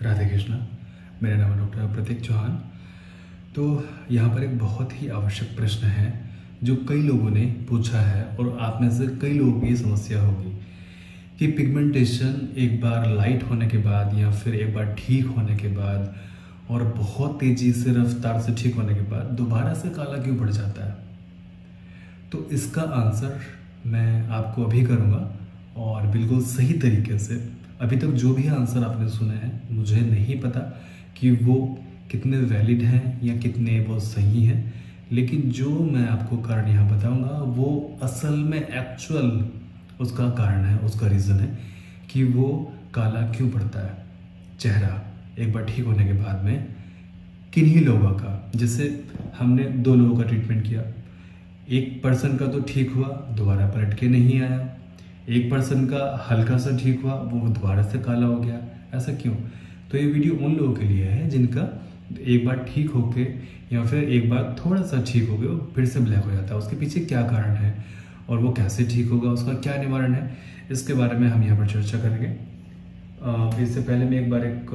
राधे कृष्णा। मेरा नाम है डॉक्टर प्रतीक चौहान। तो यहाँ पर एक बहुत ही आवश्यक प्रश्न है जो कई लोगों ने पूछा है और आप में से कई लोगों की ये समस्या होगी कि पिगमेंटेशन एक बार लाइट होने के बाद या फिर एक बार ठीक होने के बाद और बहुत तेजी से रफ्तार से ठीक होने के बाद दोबारा से काला क्यों पड़ जाता है। तो इसका आंसर मैं आपको अभी करूँगा और बिल्कुल सही तरीके से। अभी तक जो भी आंसर आपने सुने हैं मुझे नहीं पता कि वो कितने वैलिड हैं या कितने वो सही हैं, लेकिन जो मैं आपको कारण यहाँ बताऊँगा वो असल में एक्चुअल उसका कारण है, उसका रीज़न है कि वो काला क्यों पड़ता है चेहरा एक बार ठीक होने के बाद में। किन्हीं लोगों का, जैसे हमने 2 लोगों का ट्रीटमेंट किया, एक पर्सन का तो ठीक हुआ दोबारा पलट के नहीं आया, एक पर्सन का हल्का सा ठीक हुआ वो दोबारा से काला हो गया। ऐसा क्यों? तो ये वीडियो उन लोगों के लिए है जिनका एक बार ठीक होके या फिर एक बार थोड़ा सा ठीक हो गया फिर से ब्लैक हो जाता है। उसके पीछे क्या कारण है और वो कैसे ठीक होगा, उसका क्या निवारण है, इसके बारे में हम यहाँ पर चर्चा करेंगे। इससे पहले मैं एक बार एक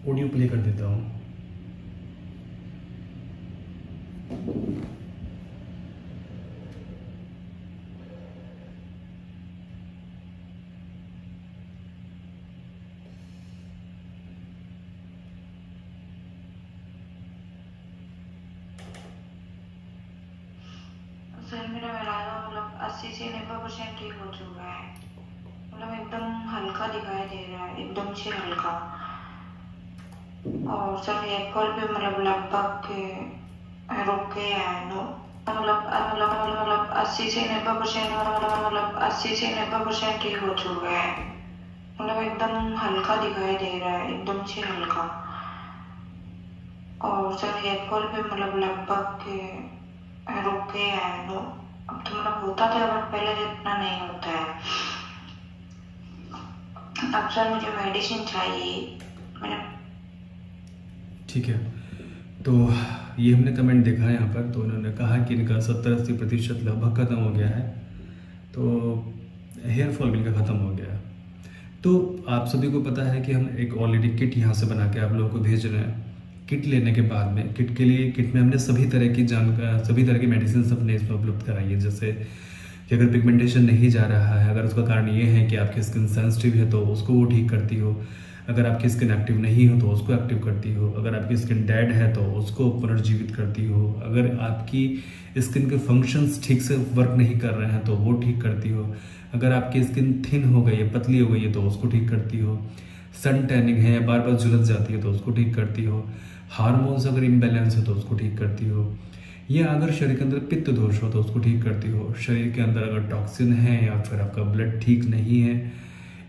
ऑडियो प्ले कर देता हूँ। सर मेरा मेलानो मतलब 80 से 90% ठीक हो चुका है। मतलब एकदम हल्का दिखाई दे रहा है, एकदम से हल्का। और सर हेयर फॉल भी मतलब लगभग रुक गया है। नो मतलब 80 से 90% मतलब 80 से 90% ठीक हो चुका है। मतलब एकदम हल्का दिखाई दे रहा है, एकदम से हल्का। और सर हेयर फॉल भी मतलब लगभग रुक गया है। नो अब तो मतलब होता था बट पहले जितना नहीं होता है। अब सर मुझे मेडिसिन चाहिए। मैंने ठीक है, तो ये हमने कमेंट देखा है यहाँ पर। तो उन्होंने कहा कि इनका 70-80% लगभग ख़त्म हो गया है, तो हेयर फॉल भी इनका ख़त्म हो गया है। तो आप सभी को पता है कि हम एक ऑलरेडी किट यहाँ से बना के आप लोगों को भेज रहे हैं। किट लेने के बाद में किट में हमने सभी तरह की मेडिसिन अपने इसमें उपलब्ध कराई है। जैसे कि अगर पिगमेंटेशन नहीं जा रहा है, अगर उसका कारण ये है कि आपकी स्किन सेंसिटिव है तो उसको वो ठीक करती हो, अगर आपकी स्किन एक्टिव नहीं हो तो उसको एक्टिव करती हो, अगर आपकी स्किन डेड है तो उसको पुनर्जीवित करती हो, अगर आपकी स्किन के फंक्शंस ठीक से वर्क नहीं कर रहे हैं तो वो ठीक करती हो, अगर आपकी स्किन थिन हो गई है, पतली हो गई है तो उसको ठीक करती हो, सन टैनिंग है, बार बार झुलस जाती है तो उसको ठीक करती हो, हार्मोन्स अगर इम्बैलेंस है तो उसको ठीक करती हो, या अगर शरीर के अंदर पित्त दोष हो तो उसको ठीक करती हो, शरीर के अंदर अगर टॉक्सिन है या फिर आपका ब्लड ठीक नहीं है,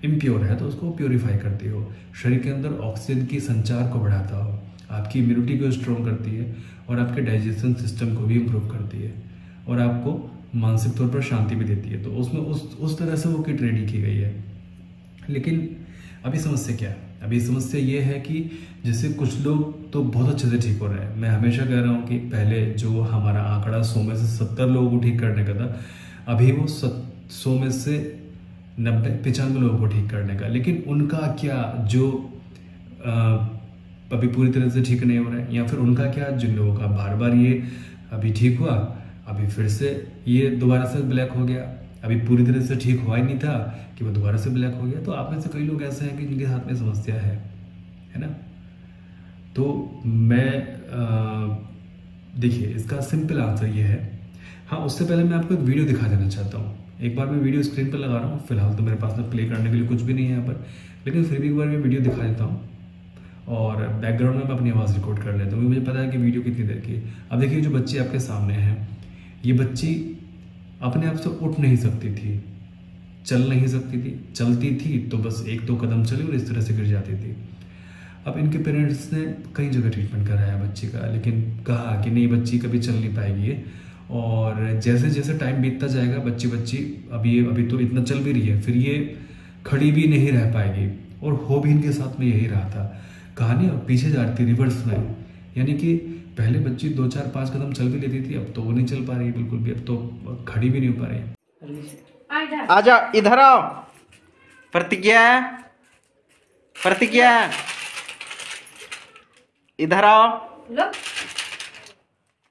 इम्प्योर है तो उसको प्योरीफाई करती हो, शरीर के अंदर ऑक्सीजन की संचार को बढ़ाता हो, आपकी इम्यूनिटी को स्ट्रॉन्ग करती है और आपके डाइजेशन सिस्टम को भी इम्प्रूव करती है और आपको मानसिक तौर पर शांति भी देती है। तो उसमें उस तरह से वो किट रेडी की गई है। लेकिन अभी समस्या क्या है? अभी समस्या ये है कि जैसे कुछ लोग तो बहुत अच्छे से ठीक हो रहे हैं। मैं हमेशा कह रहा हूँ कि पहले जो हमारा आंकड़ा 100 में से 70 लोगों को ठीक करने का था, अभी वो 100 में से 90-95 लोगों को ठीक करने का। लेकिन उनका क्या जो अभी पूरी तरह से ठीक नहीं हो रहा है, या फिर उनका क्या जिन लोगों का बार बार ये अभी ठीक हुआ अभी फिर से ये दोबारा से ब्लैक हो गया, अभी पूरी तरह से ठीक हुआ ही नहीं था कि वो दोबारा से ब्लैक हो गया। तो आप में से कई लोग ऐसे हैं कि जिनके साथ में समस्या है ना। तो मैं देखिए इसका सिंपल आंसर ये है। हाँ, उससे पहले मैं आपको एक वीडियो दिखा देना चाहता हूँ। एक बार मैं वीडियो स्क्रीन पर लगा रहा हूँ, फिलहाल तो मेरे पास में प्ले करने के लिए कुछ भी नहीं है यहाँ पर, लेकिन फिर भी एक बार मैं वीडियो दिखा देता हूँ और बैकग्राउंड में मैं अपनी आवाज़ रिकॉर्ड कर लेता हूँ। मुझे पता है कि वीडियो कितनी देर की है। अब देखिए जो बच्ची आपके सामने है, ये बच्ची अपने आप से उठ नहीं सकती थी, चल नहीं सकती थी, चलती थी तो बस 1-2 कदम चली और इस तरह से गिर जाती थी। अब इनके पेरेंट्स ने कई जगह ट्रीटमेंट कराया बच्ची का, लेकिन कहा कि नहीं बच्ची कभी चल नहीं पाएगी। और जैसे जैसे टाइम बीतता जाएगा बच्ची अभी तो इतना चल भी रही है, फिर ये खड़ी भी नहीं रह पाएगी। और हो भी इनके साथ में यही रहा था। कहानी अब पीछे जा रही थी रिवर्स में, यानी कि पहले बच्ची 2-4-5 कदम चल भी लेती थी, अब तो वो नहीं चल पा रही बिल्कुल भी, अब तो खड़ी भी नहीं हो पा रही। आजा इधर आओ। प्रतिज्ञा प्रतिज्ञा इधर आओ,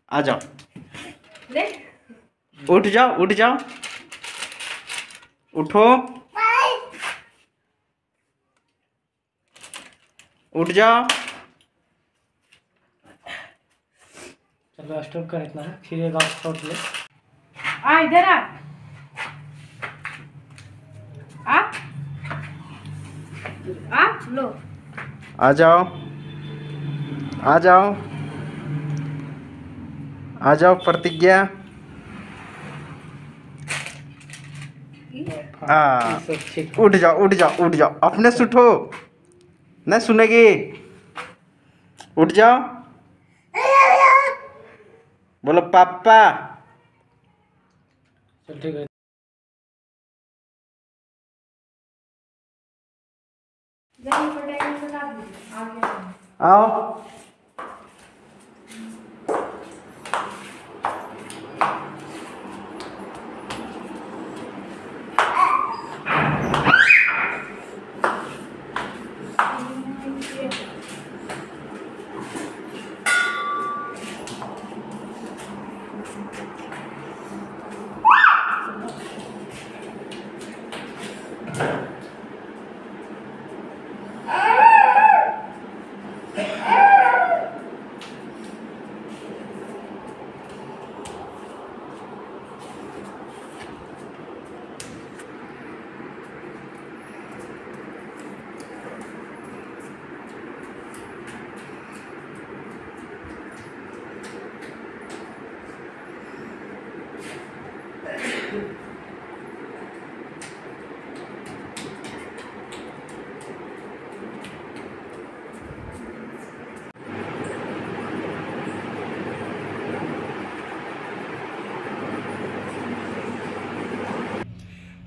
आ जाओ, उठ जाओ, उठ जाओ, उठो, उठ जाओ। चलो स्टॉप कर इतना, फिर एक और शॉट ले। आ इधर आ, लो, आ जाओ, आ जाओ, आ जाओ प्रतिज्ञा। उठ जाओ, उठ जाओ, उठ जाओ, अपने से उठो, नहीं सुनेगी, उठ जाओ, बोलो पापा। चल ठीक है। आओ,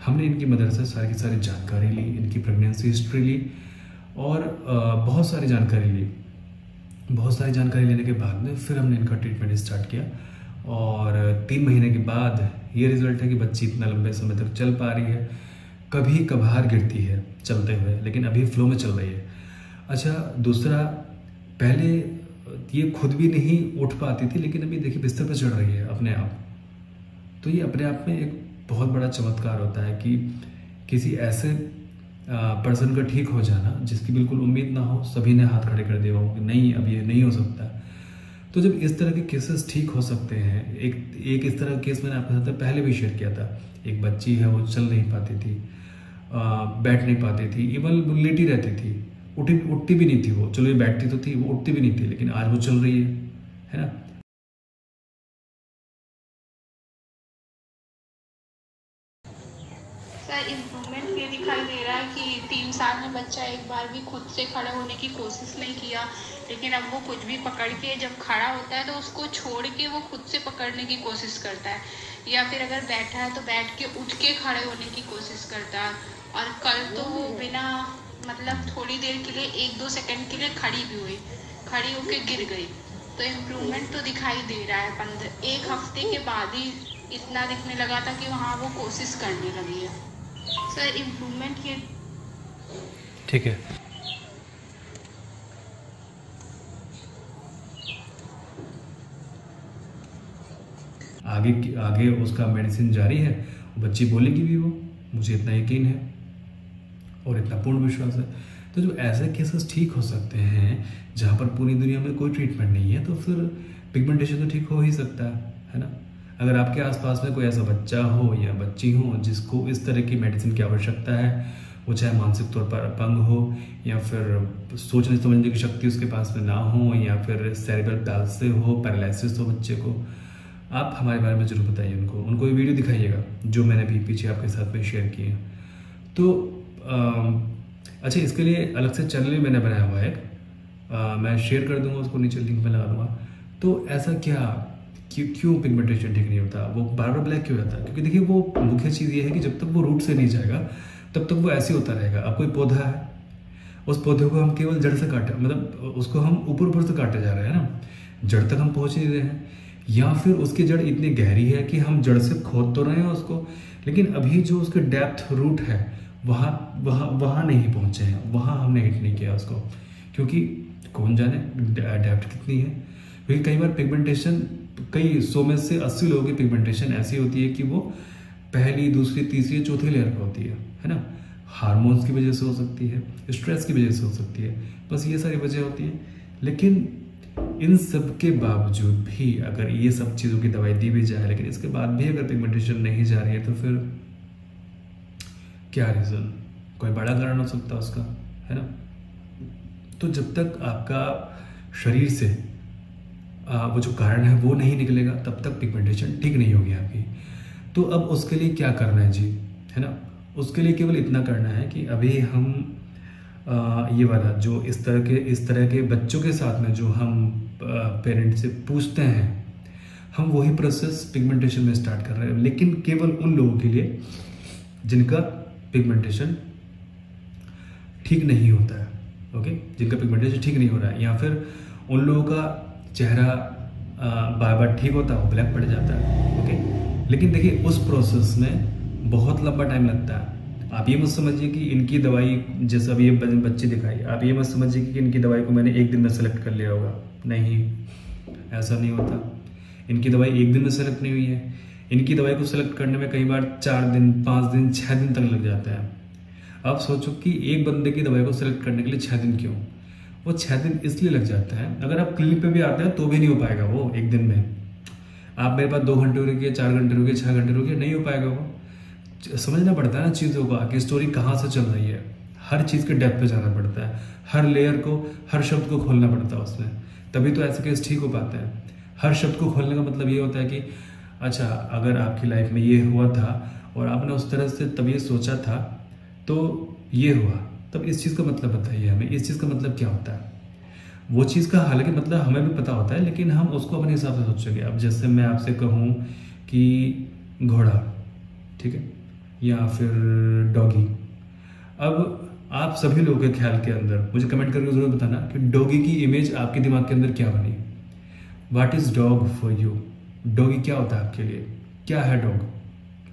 हमने इनकी मदर से सारी की सारी जानकारी ली, इनकी प्रेगनेंसी हिस्ट्री ली और बहुत सारी जानकारी ली। बहुत सारी जानकारी लेने के बाद में फिर हमने इनका ट्रीटमेंट स्टार्ट किया और 3 महीने के बाद ये रिजल्ट है कि बच्ची इतना लंबे समय तक चल पा रही है। कभी कभार गिरती है चलते हुए, लेकिन अभी फ्लो में चल रही है। अच्छा, दूसरा, पहले ये खुद भी नहीं उठ पाती थी, लेकिन अभी देखिए बिस्तर पर चढ़ रही है अपने आप। तो ये अपने आप में एक बहुत बड़ा चमत्कार होता है कि किसी ऐसे पर्सन का ठीक हो जाना जिसकी बिल्कुल उम्मीद ना हो, सभी ने हाथ खड़े कर दिए हो कि नहीं, अब ये नहीं हो सकता। तो जब इस तरह के केसेस ठीक हो सकते हैं, एक इस तरह का केस मैंने आपके साथ पहले भी शेयर किया था। एक बच्ची है, वो चल नहीं पाती थी, बैठ नहीं पाती थी, इवन लेटी रहती थी, उठती भी नहीं थी। वो चलो ये बैठती तो थी, वो उठती भी नहीं थी, लेकिन आज वो चल रही है ना। सर इम्प्रूवमेंट ये दिखाई दे रहा है कि 3 साल में बच्चा एक बार भी खुद से खड़ा होने की कोशिश नहीं किया, लेकिन अब वो कुछ भी पकड़ के जब खड़ा होता है तो उसको छोड़ के वो खुद से पकड़ने की कोशिश करता है, या फिर अगर बैठा है तो बैठ के उठ के खड़े होने की कोशिश करता है। और कल तो वो बिना मतलब थोड़ी देर के लिए 1-2 सेकंड के लिए खड़ी भी हुई, खड़ी होके गिर गई। तो इम्प्रूवमेंट तो दिखाई दे रहा है। 1 हफ्ते के बाद ही इतना दिखने लगा था कि वहाँ वो कोशिश करने लगी है। सर इम्प्रूवमेंट ये ठीक है। आगे उसका मेडिसिन जारी है। बच्ची बोलेगी भी, वो मुझे इतना यकीन है और इतना पूर्ण विश्वास है। तो जो ऐसे केसेस ठीक हो सकते हैं जहाँ पर पूरी दुनिया में कोई ट्रीटमेंट नहीं है, तो फिर पिगमेंटेशन तो ठीक हो ही सकता है ना। अगर आपके आसपास में कोई ऐसा बच्चा हो या बच्ची हो जिसको इस तरह की मेडिसिन की आवश्यकता है, वो चाहे मानसिक तौर पर अपंग हो या फिर सोचने समझने की शक्ति उसके पास में ना हो या फिर सेरेब्रल पैल्सी हो, पैरालिसिस हो बच्चे को, आप हमारे बारे में जरूर बताइए उनको ये वीडियो दिखाइएगा जो मैंने अभी पीछे आपके साथ में शेयर किए। तो अच्छा, इसके लिए अलग से चैनल भी मैंने बनाया हुआ है, मैं शेयर कर दूंगा, उसको नीचे लिंक में लगा दूंगा। तो ऐसा क्यों पिगमेंटेशन ठीक नहीं होता, वो बार बार ब्लैक क्यों होता है? क्योंकि देखिए, वो मुख्य चीज़ ये है कि जब तक वो रूट से नहीं जाएगा तब तक वो ऐसे होता रहेगा। अब कोई पौधा है, उस पौधे को हम केवल जड़ से काटे, मतलब उसको हम ऊपर से काटे जा रहे हैं ना, जड़ तक हम पहुँच नहीं रहे हैं। या फिर उसकी जड़ इतनी गहरी है कि हम जड़ से खोद तो रहे हैं उसको, लेकिन अभी जो उसके डेप्थ रूट है वहाँ नहीं पहुँचे हैं, वहाँ हमने हिट नहीं किया उसको, क्योंकि कौन जाने डेप्थ कितनी है। क्योंकि कई बार पिगमेंटेशन, कई 100 में से 80 लोगों की पिगमेंटेशन ऐसी होती है कि वो पहली, दूसरी, तीसरी, चौथी लेयर पर होती है ना। हार्मोन्स की वजह से हो सकती है, स्ट्रेस की वजह से हो सकती है, बस ये सारी वजह होती है। लेकिन इन सब के बावजूद भी अगर ये सब चीज़ों की दवाई दी भी जाए, लेकिन इसके बाद भी अगर पिगमेंटेशन नहीं जा रही है, तो फिर क्या रीज़न, कोई बड़ा कारण हो सकता है उसका, है ना। तो जब तक आपका शरीर से वो जो कारण है वो नहीं निकलेगा, तब तक पिगमेंटेशन ठीक नहीं होगी आपकी। तो अब उसके लिए क्या करना है जी, है ना। उसके लिए केवल इतना करना है कि अभी हम ये वाला जो इस तरह के बच्चों के साथ में जो हम पेरेंट्स से पूछते हैं, हम वही प्रोसेस पिगमेंटेशन में स्टार्ट कर रहे हैं, लेकिन केवल उन लोगों के लिए जिनका पिगमेंटेशन ठीक नहीं होता है, ओके, जिनका पिगमेंटेशन ठीक नहीं हो रहा है, या फिर उन लोगों का चेहरा बार बार ठीक होता है, वो ब्लैक पड़ जाता है, ओके। लेकिन देखिए उस प्रोसेस में बहुत लंबा टाइम लगता है। आप ये मत समझिए कि इनकी दवाई, जैसे अभी ये बच्चे दिखाई, आप ये मत समझिए कि इनकी दवाई को मैंने एक दिन में सेलेक्ट कर लिया होगा, नहीं, ऐसा नहीं होता। इनकी दवाई एक दिन में सेलेक्ट नहीं हुई है, इनकी दवाई को सेलेक्ट करने में कई बार 4 दिन, 5 दिन, 6 दिन तक लग जाता है। अब सोचो कि एक बंदे की दवाई को सेलेक्ट करने के लिए 6 दिन क्यों, वो 6 दिन इसलिए लग जाता है, अगर आप क्लिनिक पे भी आते हैं तो भी नहीं हो पाएगा वो एक दिन में। आप मेरे पास 2 घंटे रुकिए, 4 घंटे रुकिए, 6 घंटे रुकिए, नहीं हो पाएगा वो। समझना पड़ता है ना चीज़ों को, आगे स्टोरी कहाँ से चल रही है, हर चीज़ के डेप्थ पे जाना पड़ता है, हर लेयर को, हर शब्द को खोलना पड़ता है उसमें, तभी तो ऐसे केस ठीक हो पाते हैं। हर शब्द को खोलने का मतलब ये होता है कि अच्छा, अगर आपकी लाइफ में ये हुआ था और आपने उस तरह से तब ये सोचा था तो ये हुआ, तब इस चीज़ का मतलब बताइए हमें, इस चीज़ का मतलब क्या होता है। वो चीज़ का हालांकि मतलब हमें भी पता होता है, लेकिन हम उसको अपने हिसाब से सोचेंगे। अब जैसे मैं आपसे कहूँ कि घोड़ा, ठीक है, या फिर डॉगी, अब आप सभी लोगों के ख्याल के अंदर मुझे कमेंट करके ज़रूर बताना कि डॉगी की इमेज आपके दिमाग के अंदर क्या बनी। What is dog for you, doggy क्या होता है आपके लिए, क्या है डॉग,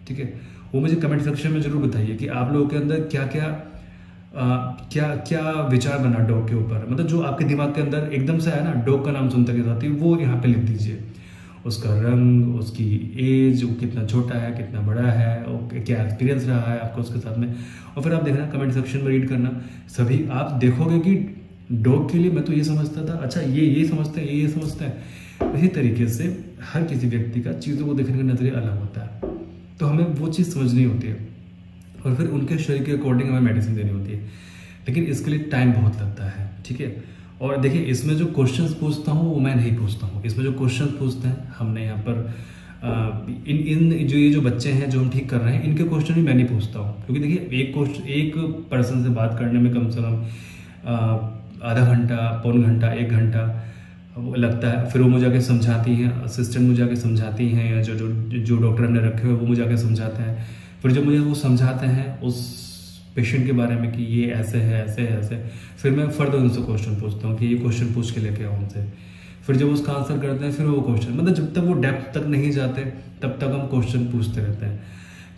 ठीक है, वो मुझे कमेंट सेक्शन में जरूर बताइए कि आप लोगों के अंदर क्या क्या विचार बना डॉग के ऊपर, मतलब जो आपके दिमाग के अंदर एकदम से आया ना डॉग का नाम सुनते के साथ ही, वो यहाँ पे लिख दीजिए। उसका रंग, उसकी एज, वो कितना छोटा है, कितना बड़ा है, और क्या एक्सपीरियंस रहा है आपको उसके साथ में, और फिर आप देखना कमेंट सेक्शन में रीड करना। सभी आप देखोगे कि डॉग के लिए मैं तो ये समझता था, अच्छा ये समझते हैं, ये समझते हैं। इसी तरीके से हर किसी व्यक्ति का चीज़ों को देखने का नजरिया अलग होता है, तो हमें वो चीज़ समझनी होती है और फिर उनके शरीर के अकॉर्डिंग हमें मेडिसिन देनी होती है। लेकिन इसके लिए टाइम बहुत लगता है, ठीक है। और देखिए इसमें जो क्वेश्चंस पूछता हूँ वो मैं नहीं पूछता हूँ, इसमें जो क्वेश्चंस पूछते हैं हमने यहाँ पर इन जो बच्चे हैं जो हम ठीक कर रहे हैं, इनके क्वेश्चन भी मैं नहीं पूछता हूँ, क्योंकि देखिए एक पर्सन से बात करने में कम से कम आधा घंटा, पौन घंटा, 1 घंटा लगता है। फिर वो मुझे आके समझाती हैं, असिस्टेंट मुझे आके समझाती हैं, या जो डॉक्टर हमने रखे हुए वो मुझे आके समझाते हैं। फिर जब मुझे वो समझाते हैं उस पेशेंट के बारे में कि ये ऐसे है, ऐसे है, ऐसे, फिर मैं फर्दर उनसे क्वेश्चन पूछता हूँ कि ये क्वेश्चन पूछ के लेके आओ उनसे। फिर जब उसका आंसर करते हैं फिर वो क्वेश्चन, मतलब जब तक वो डेप्थ तक नहीं जाते तब तक हम क्वेश्चन पूछते रहते हैं।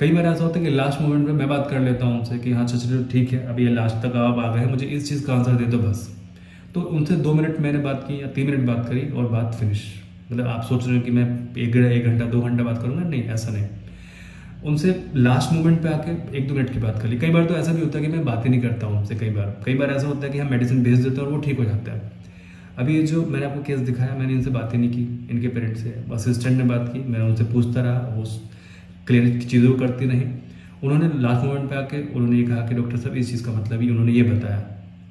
कई बार ऐसा होता है कि लास्ट मोमेंट में मैं बात कर लेता हूँ उनसे कि हाँ चलो ठीक है, अब ये लास्ट तक आप आ गए, मुझे इस चीज़ का आंसर दे दो बस। तो उनसे 2 मिनट मैंने बात की या 3 मिनट बात करी और बात फिनिश। मतलब आप सोच रहे हो कि मैं 1 घंटा 2 घंटा बात करूँगा, नहीं, ऐसा नहीं। उनसे लास्ट मोमेंट पे आके 1-2 मिनट की बात कर ली। कई बार तो ऐसा भी होता है कि मैं बात ही नहीं करता हूँ उनसे। कई बार ऐसा होता है कि हम मेडिसिन भेज देते हैं और वो ठीक हो जाता है। अभी ये जो मैंने आपको केस दिखाया, मैंने इनसे बात ही नहीं की, इनके पेरेंट्स से। असिस्टेंट ने बात की, मैं उनसे पूछता रहा, वो क्लियर चीज़ों को करती नहीं। उन्होंने लास्ट मोमेंट पे आके उन्होंने ये कहा कि डॉक्टर साहब इस चीज़ का मतलब ही उन्होंने ये बताया,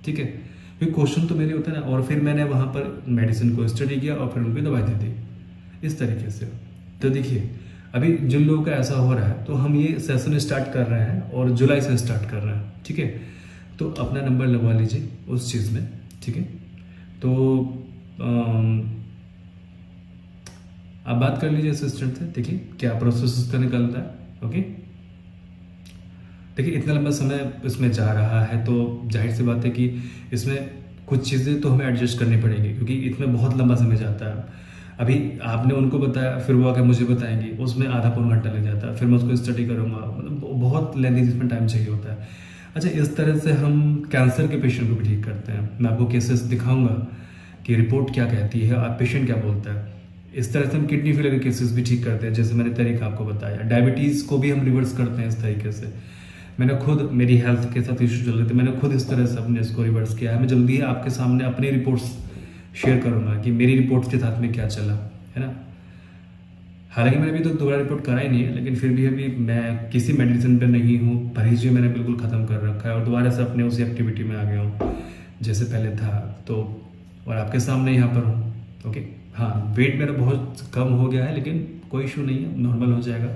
ठीक है। क्योंकि क्वेश्चन तो मेरे होते हैं ना, और फिर मैंने वहाँ पर मेडिसिन को स्टडी किया और फिर उनको दवाई दे दी इस तरीके से। तो देखिए अभी जिन लोगों का ऐसा हो रहा है, तो हम ये सेशन स्टार्ट कर रहे हैं और जुलाई से स्टार्ट कर रहे हैं, ठीक है। तो अपना नंबर लगवा लीजिए उस चीज़ में, ठीक है। तो आप बात कर लीजिए असिस्टेंट से, देखिए क्या प्रोसेस उसका निकलता है, ओके। देखिए इतना लंबा समय इसमें जा रहा है तो जाहिर सी बात है कि इसमें कुछ चीज़ें तो हमें एडजस्ट करनी पड़ेगी, क्योंकि इसमें बहुत लंबा समय जाता है। अभी आपने उनको बताया, फिर वो आके मुझे बताएंगे, उसमें आधा पौन घंटा लग जाता है, फिर मैं उसको स्टडी करूँगा, मतलब बहुत लेंथी जिसमें टाइम चाहिए होता है। अच्छा, इस तरह से हम कैंसर के पेशेंट को भी ठीक करते हैं। मैं आपको केसेस दिखाऊंगा कि रिपोर्ट क्या कहती है और पेशेंट क्या बोलता है। इस तरह से हम किडनी फेलियर के केसेस भी ठीक करते हैं, जैसे मैंने तरीका आपको बताया। डायबिटीज़ को भी हम रिवर्स करते हैं इस तरीके से। मैंने खुद, मेरी हेल्थ के साथ इशू चल रहे थे, मैंने खुद इस तरह से अपने इसको रिवर्स किया है। मैं जल्दी ही आपके सामने अपनी रिपोर्ट्स शेयर करूँगा कि मेरी रिपोर्ट्स के साथ में क्या चला है ना। हालांकि मैंने अभी तो दोबारा रिपोर्ट करा ही नहीं है, लेकिन फिर भी अभी मैं किसी मेडिसिन पे नहीं हूँ, परहेज भी मैंने बिल्कुल ख़त्म कर रखा है और दोबारा से अपने उसी एक्टिविटी में आ गया हूँ जैसे पहले था। तो और आपके सामने यहाँ पर हूँ। ओके, हाँ, वेट मेरा बहुत कम हो गया है, लेकिन कोई इशू नहीं है, नॉर्मल हो जाएगा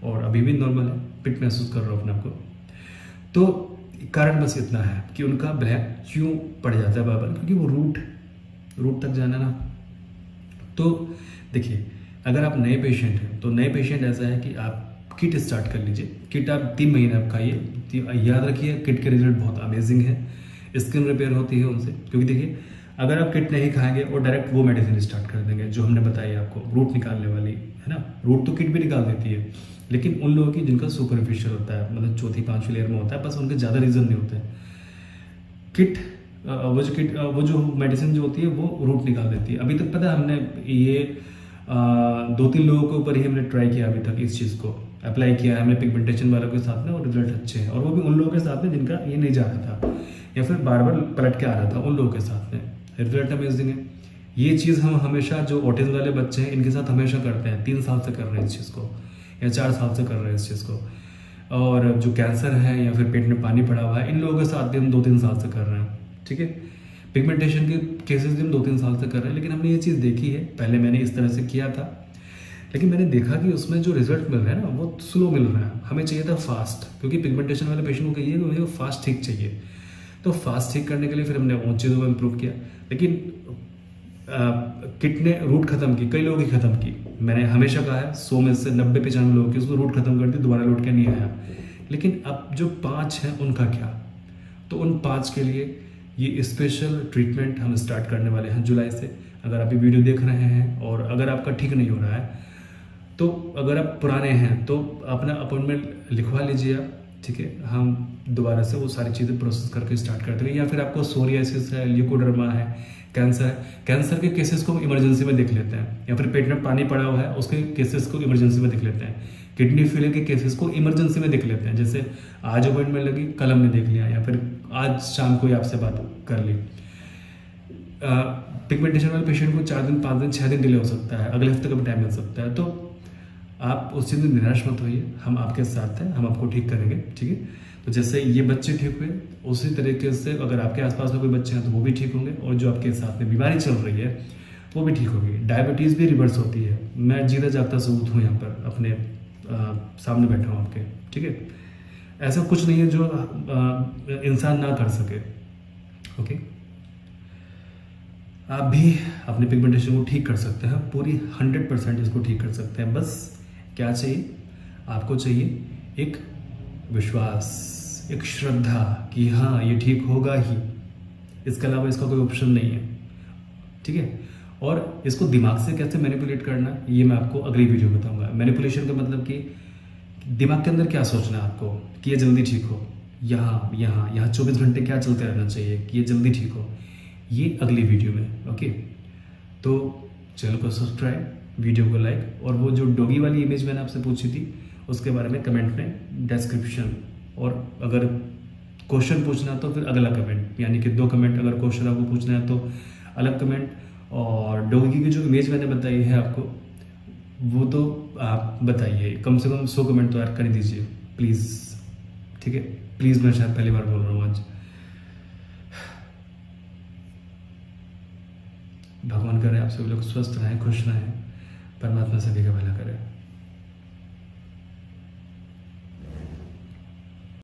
और अभी भी नॉर्मल है, फिट महसूस कर रहा हूँ अपने आप को। तो कारण बस इतना है कि उनका ब्लैक क्यों पड़ जाता है बार बार, क्योंकि वो रूट तक जाना ना। तो देखिए, अगर आप नए पेशेंट हैं तो नए पेशेंट ऐसा है कि आप किट स्टार्ट कर लीजिए। किट आप 3 महीने आप खाइए। याद रखिए, किट के रिजल्ट बहुत अमेजिंग है, स्किन रिपेयर होती है उनसे। क्योंकि देखिए, अगर आप किट नहीं खाएंगे और डायरेक्ट वो मेडिसिन स्टार्ट कर देंगे जो हमने बताई आपको, रूट निकालने वाली, है ना। रूट तो किट भी निकाल देती है, लेकिन उन लोगों की जिनका सुपरफिशियल होता है, मतलब चौथी 5वीं लेयर में होता है, बस उनके ज़्यादा रीजन नहीं होते हैं। वो जो मेडिसिन जो होती है वो रूट निकाल देती है। अभी तक पता है, हमने ये 2-3 लोगों के ऊपर ही हमने ट्राई किया अभी तक, इस चीज़ को अप्लाई किया है हमने पिगमेंटेशन वालों के साथ में, और रिजल्ट अच्छे हैं। और वो भी उन लोगों के साथ में जिनका ये नहीं जा रहा था या फिर बार बार पलट के आ रहा था, उन लोगों के साथ में रिजल्ट अमेजिंग है। ये चीज़ हम हमेशा, जो ऑटिज्म वाले बच्चे हैं इनके साथ हमेशा करते हैं। 3 साल से कर रहे हैं इस चीज़ को, या 4 साल से कर रहे हैं इस चीज़ को। और जो कैंसर है या फिर पेट में पानी पड़ा हुआ है, इन लोगों के साथ भी हम 2-3 साल से कर रहे हैं। ठीक है, पिगमेंटेशन के केसेस भी हम 2-3 साल से कर रहे हैं। लेकिन हमने ये चीज़ देखी है, पहले मैंने इस तरह से किया था, लेकिन मैंने देखा कि उसमें जो रिजल्ट मिल रहा है ना, वो स्लो मिल रहा है। हमें चाहिए था फास्ट, क्योंकि पिगमेंटेशन वाले पेशेंट को कहिए उन्हें फास्ट ठीक चाहिए। तो फास्ट ठीक करने के लिए फिर हमने उन चीज़ों को इम्प्रूव किया। लेकिन किट ने रूट खत्म की, कई लोगों की खत्म की। मैंने हमेशा कहा है 100 में से 90-95 लोगों की उसको रूट खत्म कर दी, दोबारा लौट के नहीं आया। लेकिन अब जो 5 हैं उनका क्या? तो उन 5 के लिए ये स्पेशल ट्रीटमेंट हम स्टार्ट करने वाले हैं जुलाई से। अगर आप ये वीडियो देख रहे हैं और अगर आपका ठीक नहीं हो रहा है, तो अगर आप पुराने हैं तो अपना अपॉइंटमेंट लिखवा लीजिए आप, ठीक है। हम दोबारा से वो सारी चीज़ें प्रोसेस करके स्टार्ट करते हैं। या फिर आपको सोरियासिस है, ल्यूकोडर्मा है, कैंसर है, कैंसर के केसेस को इमरजेंसी में देख लेते हैं। या फिर पेट में पानी पड़ा हुआ है, उसके केसेस को इमरजेंसी में देख लेते हैं। किडनी फेलियर के केसेस को इमरजेंसी में देख लेते हैं। जैसे आज अपॉइंटमेंट लगी, कल हमने देख लिया, या फिर आज शाम को ही आपसे बात कर ली। पिगमेंटेशन वाले पेशेंट को 4 दिन, 5 दिन, 6 दिन डिले हो सकता है, अगले हफ्ते का भी टाइम मिल सकता है। तो आप उस चीज़ में निराश मत होइए, हम आपके साथ हैं, हम आपको ठीक करेंगे, ठीक है। तो जैसे ये बच्चे ठीक हुए, उसी तरीके से अगर आपके आसपास में कोई बच्चे हैं तो वो भी ठीक होंगे, और जो आपके साथ में बीमारी चल रही है वो भी ठीक होगी। डायबिटीज़ भी रिवर्स होती है। मैं जीता जागता सबूत हूँ यहाँ पर, अपने सामने बैठा हूँ आपके, ठीक है। ऐसा कुछ नहीं है जो इंसान ना कर सके। ओके, आप भी अपने पिगमेंटेशन को ठीक कर सकते हैं, पूरी 100% इसको ठीक कर सकते हैं। बस क्या चाहिए आपको? चाहिए एक विश्वास, एक श्रद्धा कि हाँ ये ठीक होगा ही, इसके अलावा इसका कोई ऑप्शन नहीं है, ठीक है। और इसको दिमाग से कैसे मैनिपुलेट करना, ये मैं आपको अगली वीडियो में बताऊंगा। मैनिपुलेशन का मतलब कि दिमाग के अंदर क्या सोचना है आपको कि ये जल्दी ठीक हो, यहाँ 24 घंटे क्या चलते रहना चाहिए कि ये जल्दी ठीक हो, ये अगली वीडियो में। ओके, तो चैनल को सब्सक्राइब, वीडियो को लाइक, और वो जो डॉगी वाली इमेज मैंने आपसे पूछी थी उसके बारे में कमेंट में डिस्क्रिप्शन, और अगर क्वेश्चन पूछना तो फिर अगला कमेंट, यानी कि 2 कमेंट। अगर क्वेश्चन आपको पूछना है तो अलग कमेंट, और डॉगी की जो इमेज मैंने बताई है आपको वो तो आप बताइए, कम से कम 100 कमेंट तो यार कर दीजिए प्लीज़, ठीक है। प्लीज़, मैं शायद पहली बार बोल रहा हूँ आज। भगवान करे आप सभी लोग स्वस्थ रहें, खुश रहें, परमात्मा सभी का भला करे।